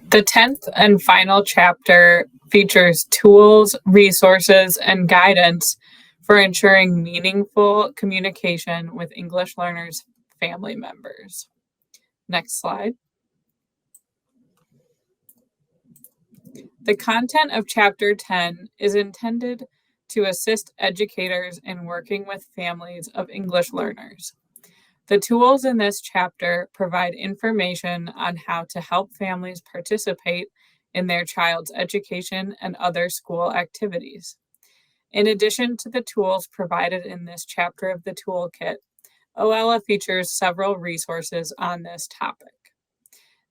The 10th and final chapter features tools, resources, and guidance for ensuring meaningful communication with English learners' family members. Next slide. The content of Chapter 10 is intended to assist educators in working with families of English learners. The tools in this chapter provide information on how to help families participate in their child's education and other school activities. In addition to the tools provided in this chapter of the toolkit, OELA features several resources on this topic.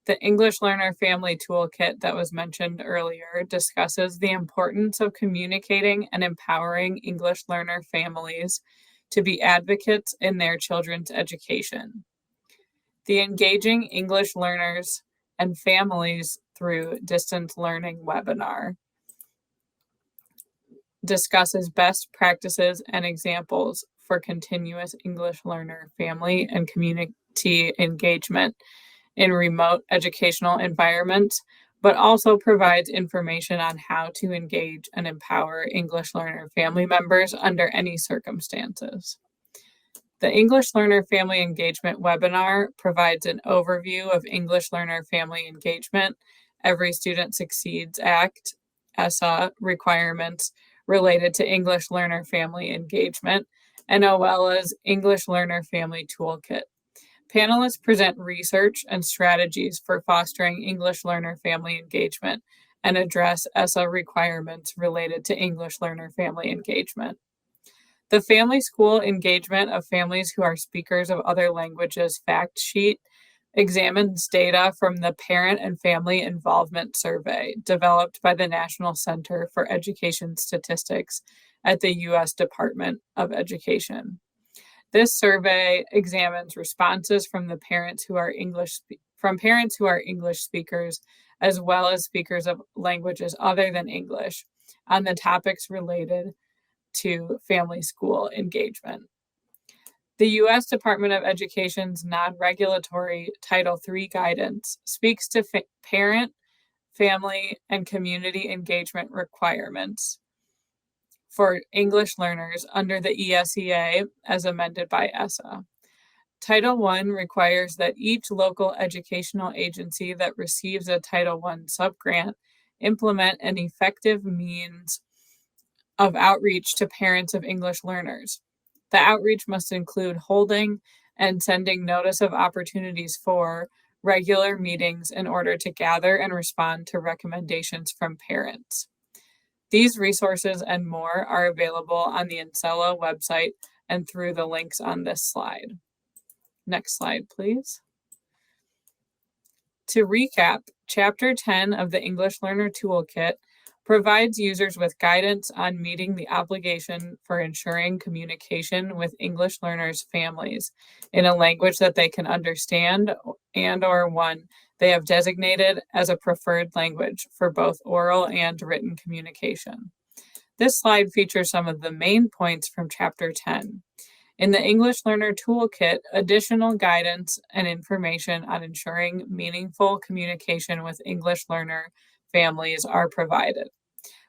The English Learner Family Toolkit that was mentioned earlier discusses the importance of communicating and empowering English learner families to be advocates in their children's education. The Engaging English Learners and Families Through Distance Learning webinar discusses best practices and examples for continuous English learner family and community engagement in remote educational environments, but also provides information on how to engage and empower English learner family members under any circumstances. The English Learner Family Engagement webinar provides an overview of English learner family engagement, Every Student Succeeds Act, ESSA requirements related to English learner family engagement, and OELA's English Learner Family Toolkit. Panelists present research and strategies for fostering English learner family engagement and address ESSA requirements related to English learner family engagement. The Family School Engagement of Families Who Are Speakers of Other Languages fact sheet examines data from the Parent and Family Involvement Survey developed by the National Center for Education Statistics at the U.S. Department of Education. This survey examines responses from parents who are English speakers, as well as speakers of languages other than English, on the topics related to family school engagement. The U.S. Department of Education's non-regulatory Title III guidance speaks to parent, family, and community engagement requirements for English learners under the ESEA as amended by ESSA. Title I requires that each local educational agency that receives a Title I subgrant implement an effective means of outreach to parents of English learners. The outreach must include holding and sending notice of opportunities for regular meetings in order to gather and respond to recommendations from parents. These resources and more are available on the ENSELA website and through the links on this slide. Next slide, please. To recap, Chapter 10 of the English Learner Toolkit provides users with guidance on meeting the obligation for ensuring communication with English learners' families in a language that they can understand and/or one they have designated as a preferred language for both oral and written communication. This slide features some of the main points from Chapter 10. In the English Learner Toolkit, additional guidance and information on ensuring meaningful communication with English learner families are provided.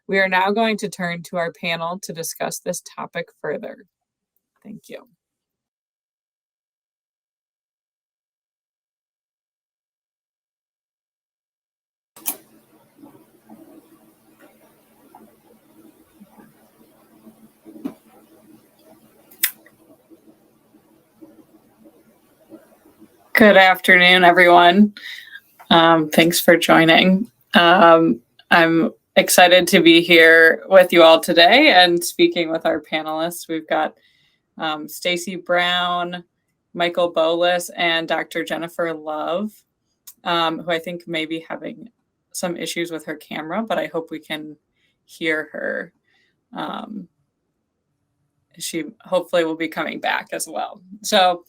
We are now going to turn to our panel to discuss this topic further. Thank you. Good afternoon, everyone. Thanks for joining. I'm excited to be here with you all today and speaking with our panelists. We've got Stacy Brown, Michael Bolis, and Dr. Jennifer Love, who I think may be having some issues with her camera, but I hope we can hear her. She hopefully will be coming back as well. So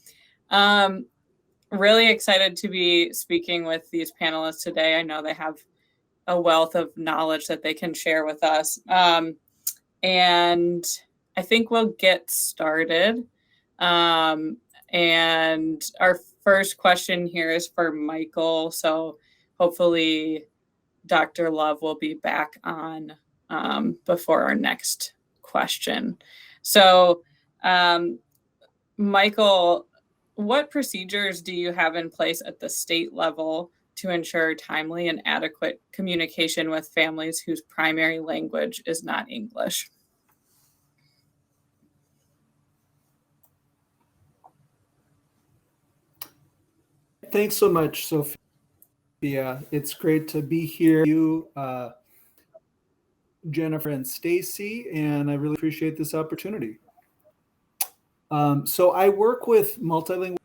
really excited to be speaking with these panelists today. I know they have a wealth of knowledge that they can share with us. And I think we'll get started. And our first question here is for Michael. So hopefully Dr. Love will be back on before our next question. So, Michael, what procedures do you have in place at the state level to ensure timely and adequate communication with families whose primary language is not English? Thanks so much, Sophia. It's great to be here. You, Jennifer and Stacy, and I really appreciate this opportunity. So I work with multilingual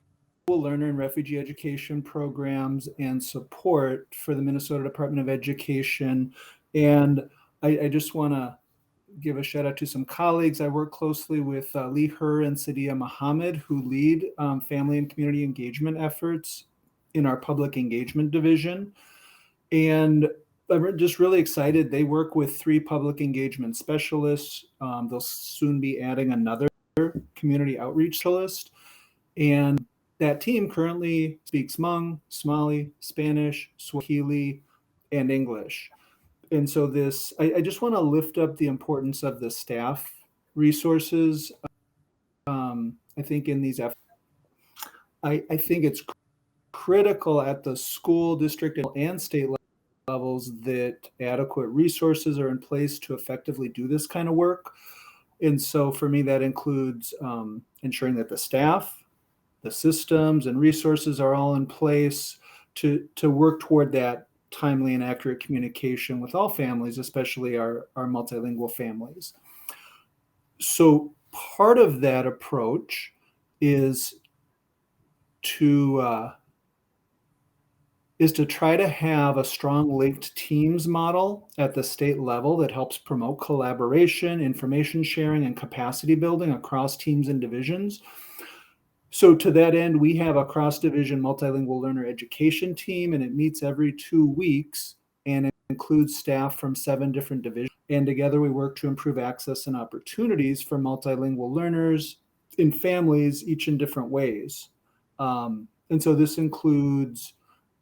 learner and refugee education programs and support for the Minnesota Department of Education. And I just want to give a shout out to some colleagues. I work closely with Lee Hur and Sadia Mohammed, who lead family and community engagement efforts in our public engagement division. And I'm just really excited. They work with 3 public engagement specialists. They'll soon be adding another community outreach specialist. And that team currently speaks Hmong, Somali, Spanish, Swahili, and English. And so I just want to lift up the importance of the staff resources. I think in these efforts, I think it's critical at the school, district, and state levels that adequate resources are in place to effectively do this kind of work. And so for me, that includes ensuring that the staff, the systems, and resources are all in place to work toward that timely and accurate communication with all families, especially our multilingual families. So part of that approach is to try to have a strong linked teams model at the state level that helps promote collaboration, information sharing, and capacity building across teams and divisions. So to that end, we have a cross-division multilingual learner education team, and it meets every 2 weeks, and it includes staff from 7 different divisions. And together we work to improve access and opportunities for multilingual learners in families, each in different ways. And so this includes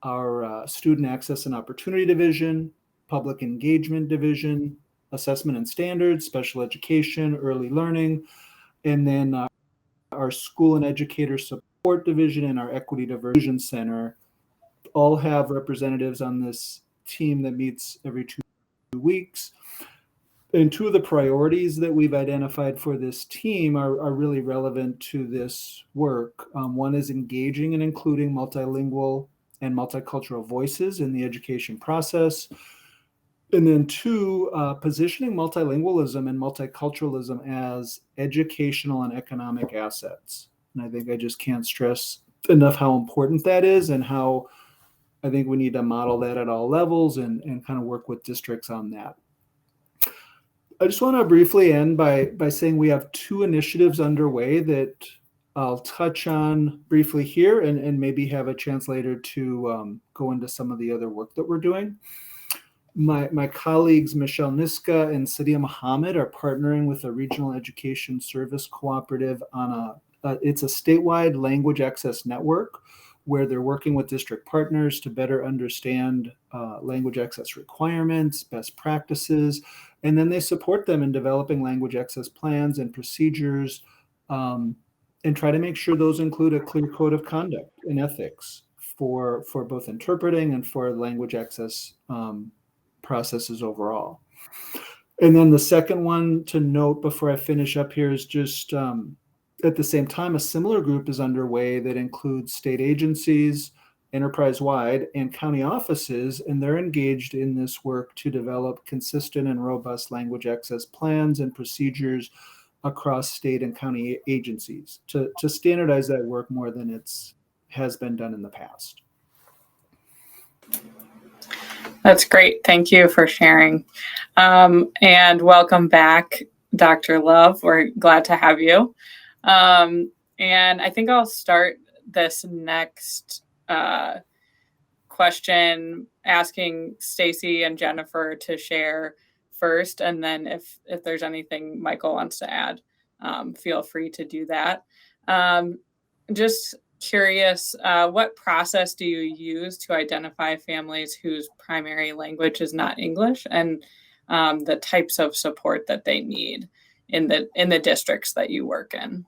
our Student Access and Opportunity Division, Public Engagement Division, Assessment and Standards, Special Education, Early Learning, and then our School and Educator Support Division and our Equity Diversion Center all have representatives on this team that meets every 2 weeks. And 2 of the priorities that we've identified for this team are really relevant to this work. One is engaging and including multilingual and multicultural voices in the education process. And then 2, positioning multilingualism and multiculturalism as educational and economic assets. And I think I just can't stress enough how important that is and how I think we need to model that at all levels and kind of work with districts on that. I just want to briefly end by saying we have 2 initiatives underway that I'll touch on briefly here and maybe have a chance later to go into some of the other work that we're doing. My colleagues, Michelle Niska and Sadia Mohammed, are partnering with a regional education service cooperative on it's a statewide language access network where they're working with district partners to better understand language access requirements, best practices, and then they support them in developing language access plans and procedures and try to make sure those include a clear code of conduct and ethics for both interpreting and for language access processes overall. And then the second one to note before I finish up here is just at the same time, a similar group is underway that includes state agencies, enterprise-wide, and county offices, and they're engaged in this work to develop consistent and robust language access plans and procedures across state and county agencies to standardize that work more than has been done in the past. That's great. Thank you for sharing. And welcome back, Dr. Love. We're glad to have you. And I think I'll start this next question asking Stacy and Jennifer to share first, and then if there's anything Michael wants to add, feel free to do that. Just curious, what process do you use to identify families whose primary language is not English, and the types of support that they need in the districts that you work in?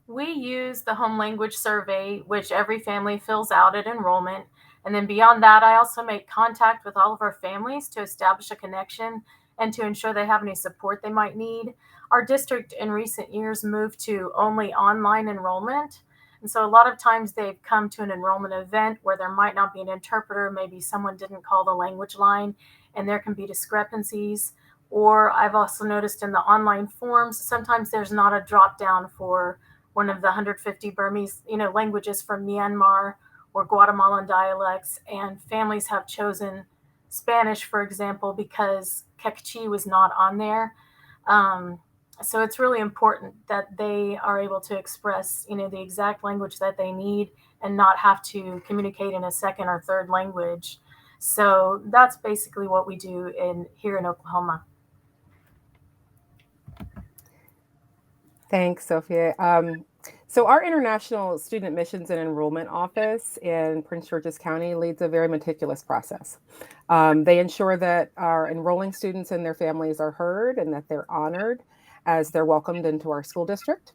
We use the home language survey, which every family fills out at enrollment. And then beyond that, I also make contact with all of our families to establish a connection and to ensure they have any support they might need. Our district in recent years moved to only online enrollment. And so a lot of times they've come to an enrollment event where there might not be an interpreter, maybe someone didn't call the language line, and there can be discrepancies. Or I've also noticed in the online forms, sometimes there's not a drop down for one of the 150 Burmese, languages from Myanmar or Guatemalan dialects, and families have chosen Spanish, for example, because Quechua was not on there. So it's really important that they are able to express, the exact language that they need and not have to communicate in a second or third language. So that's basically what we do here in Oklahoma. Thanks, Sophia. So our International Student Admissions and Enrollment Office in Prince George's County leads a very meticulous process. They ensure that our enrolling students and their families are heard and that they're honored as they're welcomed into our school district.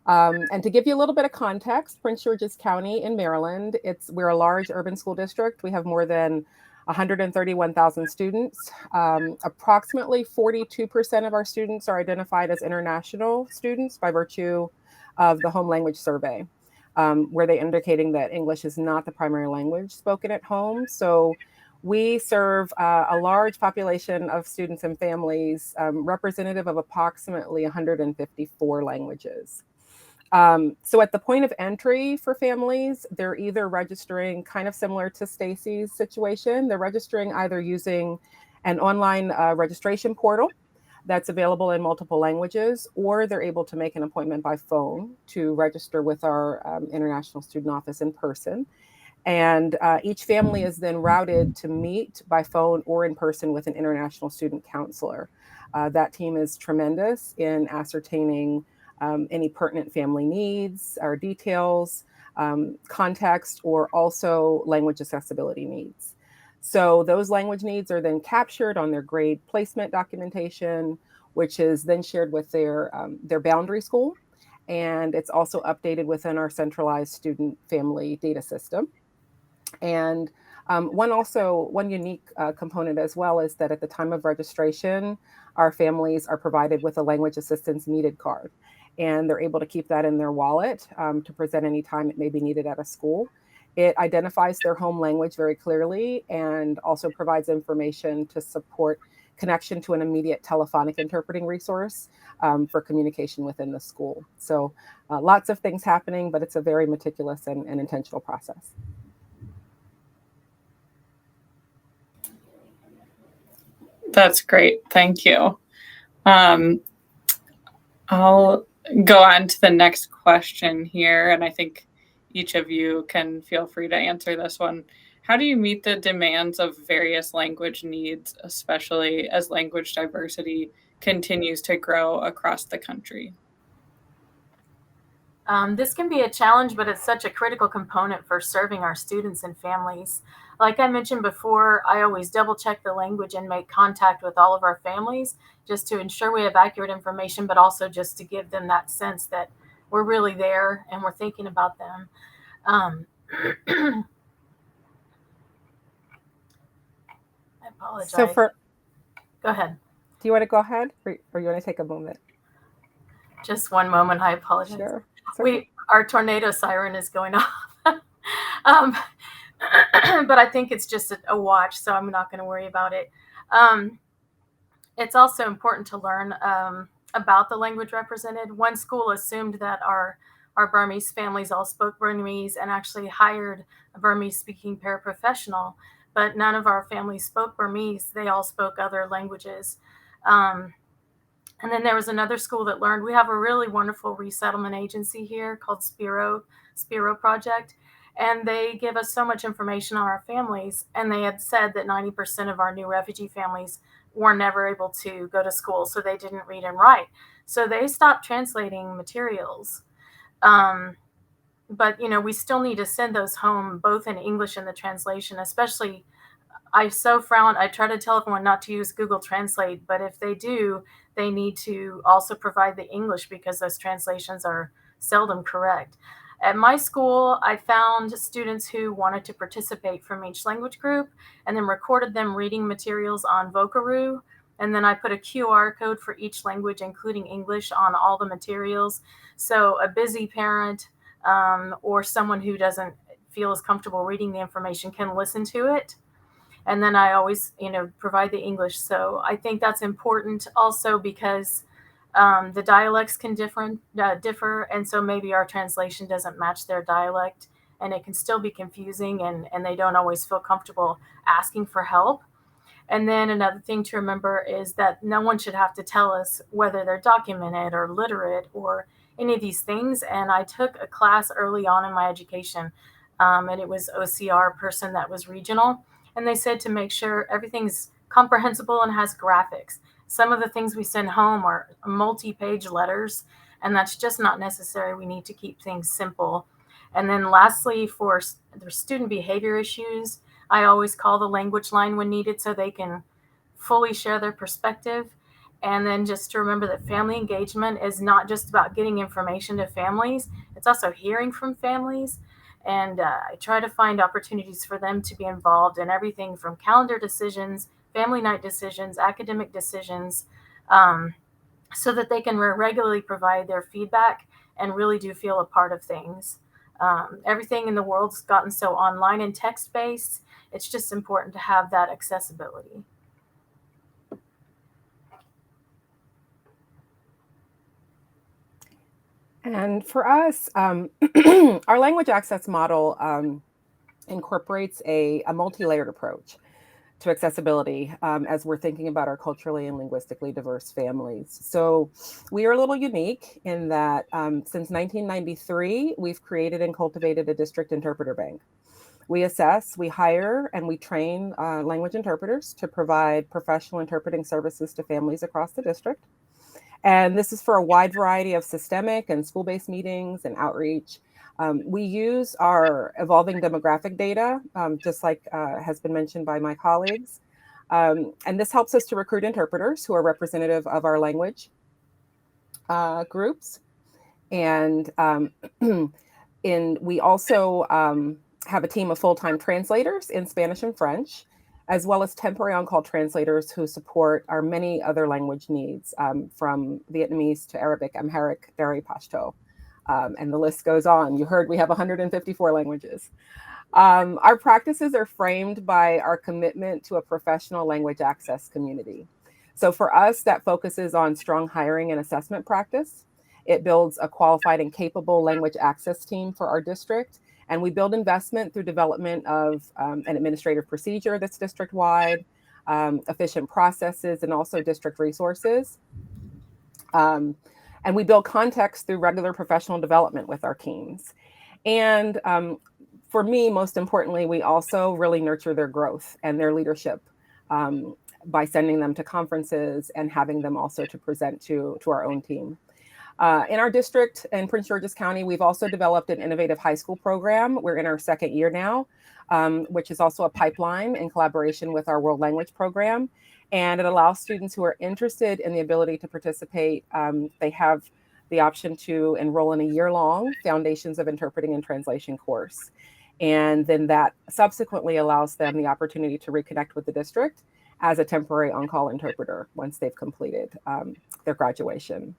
And to give you a little bit of context, Prince George's County in Maryland, we're a large urban school district. We have more than 131,000 students. Approximately 42% of our students are identified as international students by virtue of the home language survey, where they're indicating that English is not the primary language spoken at home. So we serve a large population of students and families, representative of approximately 154 languages. So at the point of entry for families, they're either registering, kind of similar to Stacy's situation, they're registering either using an online registration portal that's available in multiple languages, or they're able to make an appointment by phone to register with our International Student Office in person. And each family is then routed to meet by phone or in person with an international student counselor. That team is tremendous in ascertaining any pertinent family needs or details, context, or also language accessibility needs. So those language needs are then captured on their grade placement documentation, which is then shared with their boundary school. And it's also updated within our centralized student family data system. And one unique component as well is that at the time of registration, our families are provided with a language assistance needed card. And they're able to keep that in their wallet to present anytime it may be needed at a school. It identifies their home language very clearly and also provides information to support connection to an immediate telephonic interpreting resource for communication within the school. So lots of things happening, but it's a very meticulous and intentional process. That's great. Thank you. I'll go on to the next question here, and I think each of you can feel free to answer this one. How do you meet the demands of various language needs, especially as language diversity continues to grow across the country? This can be a challenge, but it's such a critical component for serving our students and families. Like I mentioned before, I always double check the language and make contact with all of our families just to ensure we have accurate information, but also just to give them that sense that we're really there and we're thinking about them. I apologize. So Go ahead. Do you want to go ahead or you want to take a moment? Just one moment. I apologize. Sure. Our tornado siren is going off. But I think it's just a watch, so I'm not going to worry about it. It's also important to learn about the language represented. One school assumed that our Burmese families all spoke Burmese and actually hired a Burmese-speaking paraprofessional, but none of our families spoke Burmese. They all spoke other languages. And then there was another school that learned. We have a really wonderful resettlement agency here called Spiro Project, and they give us so much information on our families. And they had said that 90% of our new refugee families were never able to go to school, so they didn't read and write. So they stopped translating materials. But, we still need to send those home, both in English and the translation, especially. I try to tell everyone not to use Google Translate, but if they do, they need to also provide the English because those translations are seldom correct. At my school, I found students who wanted to participate from each language group and then recorded them reading materials on Vocaroo. And then I put a QR code for each language, including English, on all the materials. So a busy parent or someone who doesn't feel as comfortable reading the information can listen to it. And then I always, provide the English. So I think that's important also because the dialects can differ. And so maybe our translation doesn't match their dialect, and it can still be confusing, and they don't always feel comfortable asking for help. And then another thing to remember is that no one should have to tell us whether they're documented or literate or any of these things. And I took a class early on in my education, and it was OCR person that was regional. And they said to make sure everything's comprehensible and has graphics. Some of the things we send home are multi-page letters, and that's just not necessary. We need to keep things simple. And then lastly, for the student behavior issues, I always call the language line when needed so they can fully share their perspective. And then just to remember that family engagement is not just about getting information to families, it's also hearing from families. And I try to find opportunities for them to be involved in everything from calendar decisions, family night decisions, academic decisions, so that they can regularly provide their feedback and really do feel a part of things. Everything in the world's gotten so online and text-based, it's just important to have that accessibility. And for us, our language access model incorporates a multi-layered approach to accessibility as we're thinking about our culturally and linguistically diverse families. So we are a little unique in that since 1993, we've created and cultivated a district interpreter bank. We assess, we hire, and we train language interpreters to provide professional interpreting services to families across the district. And this is for a wide variety of systemic and school-based meetings and outreach. We use our evolving demographic data, just like has been mentioned by my colleagues. And this helps us to recruit interpreters who are representative of our language groups. And we also have a team of full-time translators in Spanish and French, as well as temporary on-call translators who support our many other language needs, from Vietnamese to Arabic, Amharic, Dari, Pashto, and the list goes on. You heard we have 154 languages. Our practices are framed by our commitment to a professional language access community. So for us, that focuses on strong hiring and assessment practice. It builds a qualified and capable language access team for our district. And we build investment through development of an administrative procedure that's district-wide, efficient processes, and also district resources. And we build context through regular professional development with our teams. And for me, most importantly, we also really nurture their growth and their leadership by sending them to conferences and having them also to present to our own team. In our district in Prince George's County, we've also developed an innovative high school program. We're in our second year now, which is also a pipeline in collaboration with our world language program. And it allows students who are interested in the ability to participate. They have the option to enroll in a year-long Foundations of Interpreting and Translation course. And then that subsequently allows them the opportunity to reconnect with the district as a temporary on-call interpreter once they've completed their graduation.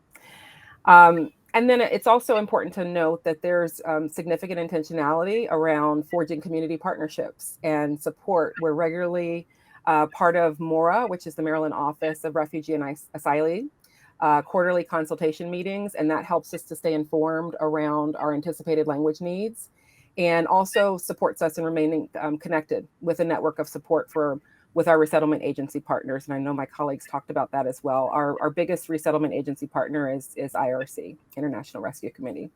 And then it's also important to note that there's significant intentionality around forging community partnerships and support. We're regularly part of MORA, which is the Maryland Office of Refugee and Asylee, quarterly consultation meetings, and that helps us to stay informed around our anticipated language needs and also supports us in remaining connected with a network of support with our resettlement agency partners. And I know my colleagues talked about that as well. Our biggest resettlement agency partner is IRC, International Rescue Committee.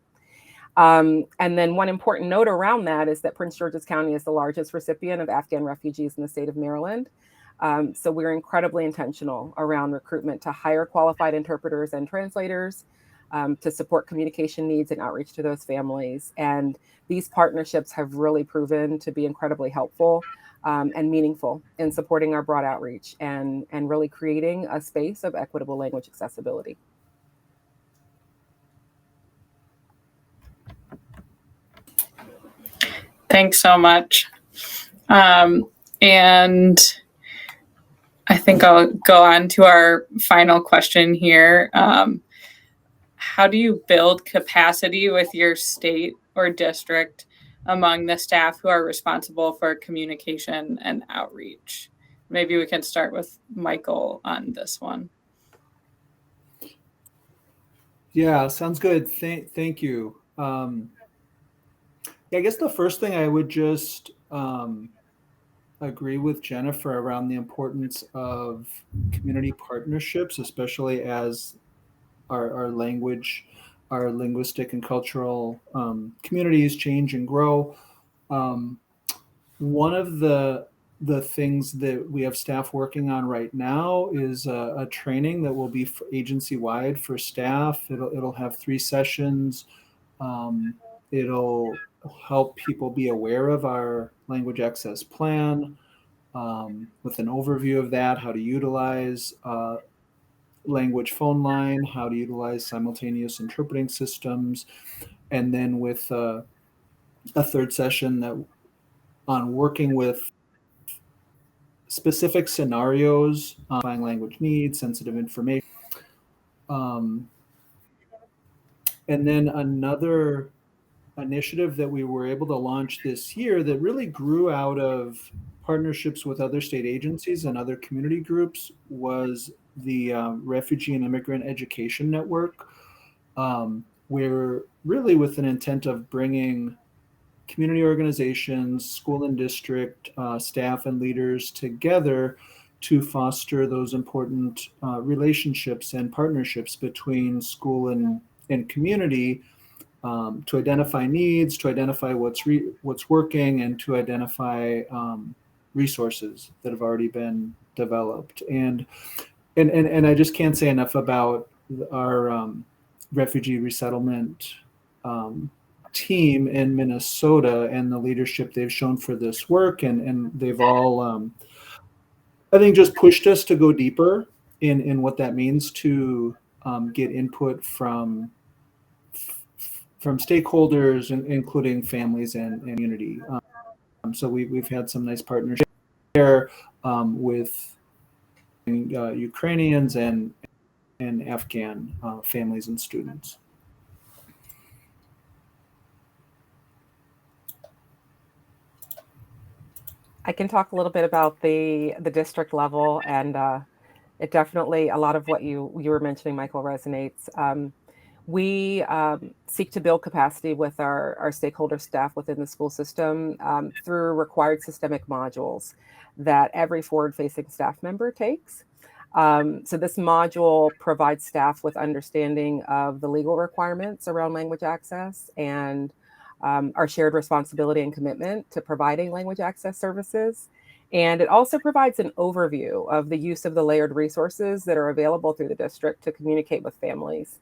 And then one important note around that is that Prince George's County is the largest recipient of Afghan refugees in the state of Maryland. So we're incredibly intentional around recruitment to hire qualified interpreters and translators to support communication needs and outreach to those families. And these partnerships have really proven to be incredibly helpful and meaningful in supporting our broad outreach and really creating a space of equitable language accessibility. Thanks so much. And I think I'll go on to our final question here. How do you build capacity with your state or district among the staff who are responsible for communication and outreach? Maybe we can start with Michael on this one. Yeah, sounds good. Thank you. Yeah, I guess the first thing I would just agree with Jennifer around the importance of community partnerships, especially as our language, our linguistic and cultural communities change and grow. One of the things that we have staff working on right now is a training that will be agency-wide for staff. It'll have 3 sessions. It'll help people be aware of our language access plan with an overview of that, how to utilize language phone line, how to utilize simultaneous interpreting systems, and then with a 3rd session that on working with specific scenarios, identifying language needs, sensitive information. And then another initiative that we were able to launch this year that really grew out of partnerships with other state agencies and other community groups was the Refugee and Immigrant Education Network, where really with an intent of bringing community organizations, school and district staff and leaders together to foster those important relationships and partnerships between school and community, to identify needs, to identify what's working, and to identify resources that have already been developed. And I just can't say enough about our refugee resettlement team in Minnesota and the leadership they've shown for this work. And they've all, I think, just pushed us to go deeper in what that means to get input from stakeholders, including families and community. So we've had some nice partnerships there with Ukrainians and Afghan families and students. I can talk a little bit about the district level, and it definitely, a lot of what you were mentioning, Michael, resonates. We seek to build capacity with our stakeholder staff within the school system through required systemic modules that every forward-facing staff member takes. So this module provides staff with understanding of the legal requirements around language access and our shared responsibility and commitment to providing language access services. And it also provides an overview of the use of the layered resources that are available through the district to communicate with families.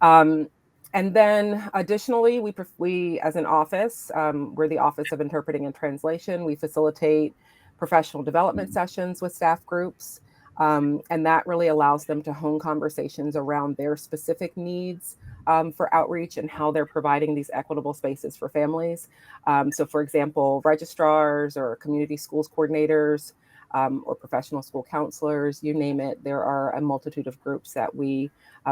And then additionally, we as an office, we're the Office of Interpreting and Translation. We facilitate professional development sessions with staff groups. And that really allows them to hone conversations around their specific needs for outreach and how they're providing these equitable spaces for families. So for example, registrars or community schools coordinators or professional school counselors, you name it, there are a multitude of groups that we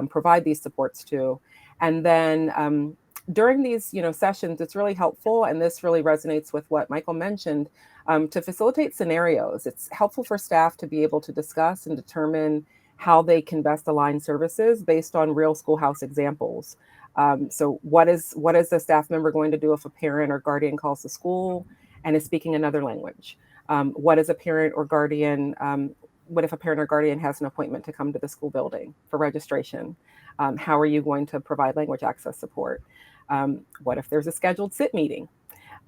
provide these supports to. And then during these sessions, it's really helpful, and this really resonates with what Michael mentioned, to facilitate scenarios. It's helpful for staff to be able to discuss and determine how they can best align services based on real schoolhouse examples. So what is a staff member going to do if a parent or guardian calls the school and is speaking another language? What is a parent or guardian, what if a parent or guardian has an appointment to come to the school building for registration? How are you going to provide language access support? What if there's a scheduled SIT meeting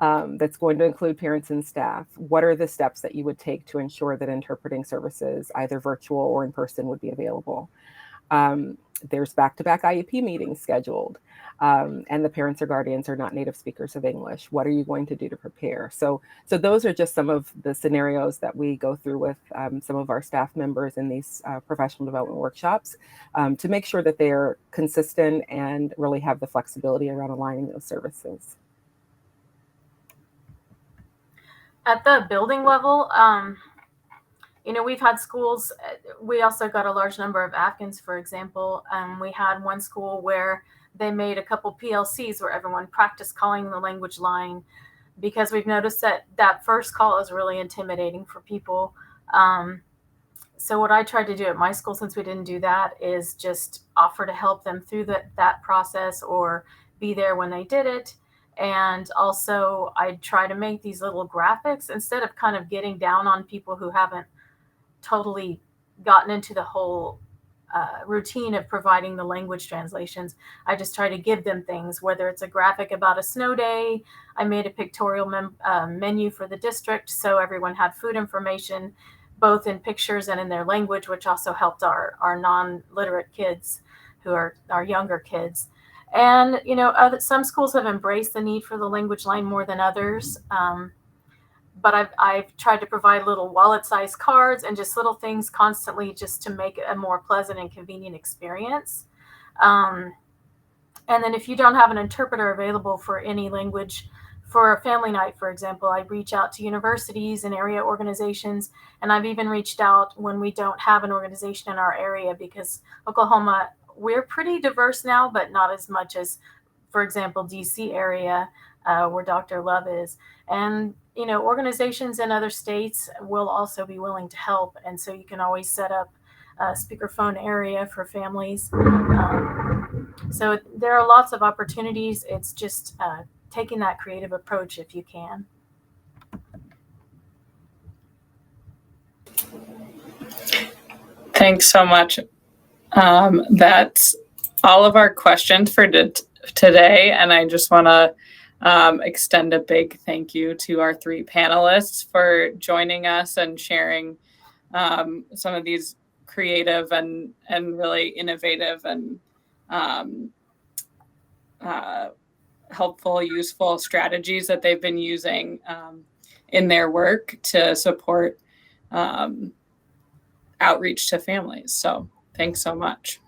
that's going to include parents and staff? What are the steps that you would take to ensure that interpreting services, either virtual or in person, would be available? There's back-to-back IEP meetings scheduled, and the parents or guardians are not native speakers of English. What are you going to do to prepare? So those are just some of the scenarios that we go through with some of our staff members in these professional development workshops to make sure that they're consistent and really have the flexibility around aligning those services. At the building level, we've had schools, we also got a large number of Afghans, for example. We had one school where they made a couple PLCs where everyone practiced calling the language line, because we've noticed that first call is really intimidating for people. So what I tried to do at my school, since we didn't do that, is just offer to help them through that process or be there when they did it. And also I try to make these little graphics instead of kind of getting down on people who haven't totally gotten into the whole routine of providing the language translations. I just try to give them things, whether it's a graphic about a snow day. I made a pictorial menu for the district, so everyone had food information, both in pictures and in their language, which also helped our non-literate kids who are our younger kids. And, some schools have embraced the need for the language line more than others. But I've tried to provide little wallet-sized cards and just little things constantly just to make it a more pleasant and convenient experience. And then if you don't have an interpreter available for any language, for a family night, for example, I reach out to universities and area organizations, and I've even reached out when we don't have an organization in our area, because Oklahoma, we're pretty diverse now, but not as much as, for example, DC area, where Dr. Love is. And organizations in other states will also be willing to help. And so you can always set up a speakerphone area for families. So there are lots of opportunities. It's just taking that creative approach if you can. Thanks so much. That's all of our questions for today. And I just want to extend a big thank you to our three panelists for joining us and sharing some of these creative and really innovative and helpful, useful strategies that they've been using in their work to support outreach to families. So thanks so much.